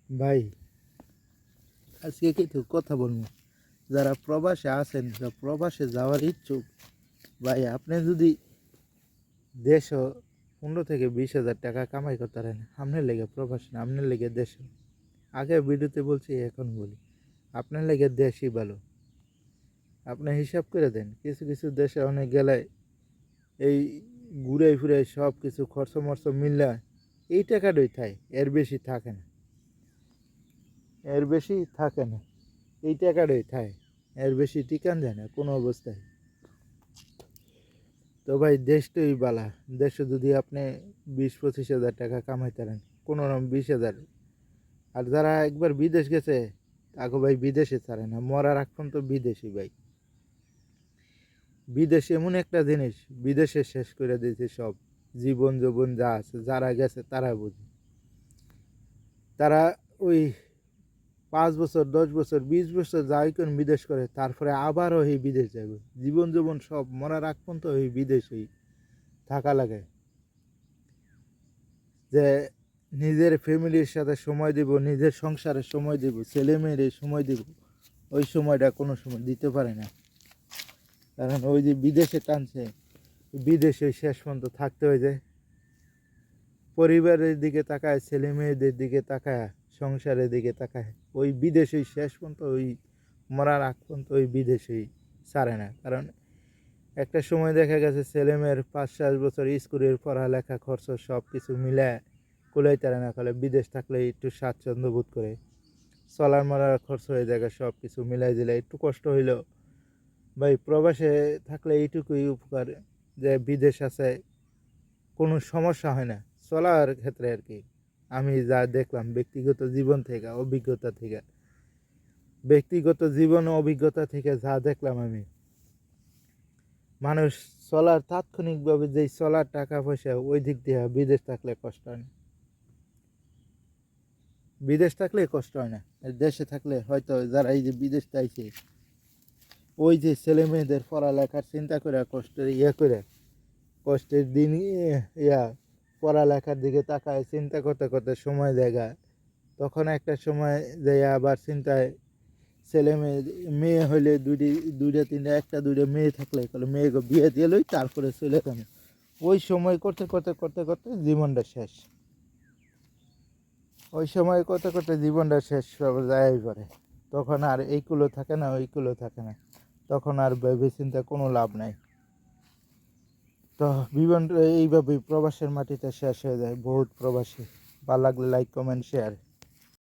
ভাই আজকে কিছু কথা বলবো। যারা প্রবাসে আছেন বা প্রবাসে যাওয়ার ইচ্ছুক, ভাই আপনি যদি দেশও 15 থেকে 20 হাজার টাকা কামাই করতে পারেন, আপনার লেগে প্রবাস না, আপনার লেগে দেশ। আগে ভিডিওতে বলছি, এখন বলি, আপনার লেগে দেশই ভালো। আপনি হিসাব করে দেন, কিছু কিছু দেশে অনেক গেলে এই ঘুরে ফিরে সব কিছু খরচ মরচ মিললে এই টাকাটাই থাকে, এর বেশি থাকে না, এর বেশি থাকে না, এই টাকাটাই থাকে, এর বেশি টিকান যায় না কোনো অবস্থায়। তো ভাই দেশটাই বালা। দেশে যদি আপনি 20-25 হাজার টাকা কামাইতে পারেন, কোনো রকম 20 হাজার। আর যারা একবার বিদেশ গেছে তাকে ভাই বিদেশে ছাড়ে না, মরার আগ পর্যন্ত বিদেশি ভাই। বিদেশ এমন একটা জিনিস, বিদেশে শেষ করে দিয়েছে সব, জীবন যৌবন যা আছে, যারা গেছে তারা বুঝে। তারা ওই 5 বছর 10 বছর 20 বছর যাই কোন বিদেশ করে, তারপরে আবারও এই বিদেশ যাবে, জীবন যৌবন সব মরার আগ পর্যন্ত ওই বিদেশেই থাকা লাগে। যে নিজের ফ্যামিলির সাথে সময় দিব, নিজের সংসারে সময় দিব, ছেলে মেয়েরে সময় দিব, ওই সময়টা কোনো সময় দিতে পারে না। কারণ ওই যে বিদেশে টানছে, বিদেশে শেষ পর্যন্ত থাকতে হয়ে যায়। পরিবারের দিকে তাকায়, ছেলে মেয়েদের দিকে তাকায়, সংসারের দিকে তাকায়, ওই বিদেশেই শেষ পর্যন্ত, ওই মরার আগ পর্যন্ত ওই বিদেশেই ছাড়ে না। কারণ একটা সময় দেখা গেছে ছেলে মেয়ের 5-7 বছর স্কুলের পড়ালেখা খরচ সব কিছু মিলে কুলাইতে পারে না, ফলে বিদেশ থাকলে একটু স্বাচ্ছন্দ্য বোধ করে, চলার মরার খরচ হয়ে যায়, সব কিছু মিলাই দিলে একটু কষ্ট হইলেও ভাই প্রবাসে থাকলে এইটুকুই উপকার, যে বিদেশ আছে, কোনো সমস্যা হয় না চলার ক্ষেত্রে আর কি। আমি যা দেখলাম ব্যক্তিগত জীবন থেকে, অভিজ্ঞতা থেকে, ব্যক্তিগত জীবন ও অভিজ্ঞতা থেকে যা দেখলাম আমি, মানুষ চলার তাৎক্ষণিকভাবে যেই চলার টাকা পয়সা, ওই দিক দিয়ে বিদেশ থাকলে কষ্ট হয় না। বিদেশ থাকলে কষ্ট হয় না, আর দেশে থাকলে হয়তো যারা এই যে বিদেশ চাইছে, ওই যে ছেলে মেয়েদের পড়ালেখার চিন্তা করে কষ্টের করে, কষ্টের দিন ইয়া পড়ালেখার দিকে তাকায়, চিন্তা করতে করতে সময় জায়গা, তখন একটা সময় যায় আবার চিন্তায়, ছেলে মেয়ে, মেয়ে হইলে দুইটা তিনটা, একটা দুইটা মেয়ে থাকলে মেয়েকে বিয়ে দিয়ে লই, তারপরে চলে যাবে। ওই সময় করতে করতে করতে করতে জীবনটা শেষ, ওই সময় করতে করতে জীবনটা শেষ সব যাই করে, তখন আর এইগুলো থাকে না, ওইগুলো থাকে না, তখন আর ভেবে চিন্তা কোনো লাভ নাই। তো জীবনটা এইভাবেই প্রবাসের মাটিতে শেষ হয়ে যায়। বহুত প্রবাসী। ভালো লাগলে লাইক কমেন্ট শেয়ার।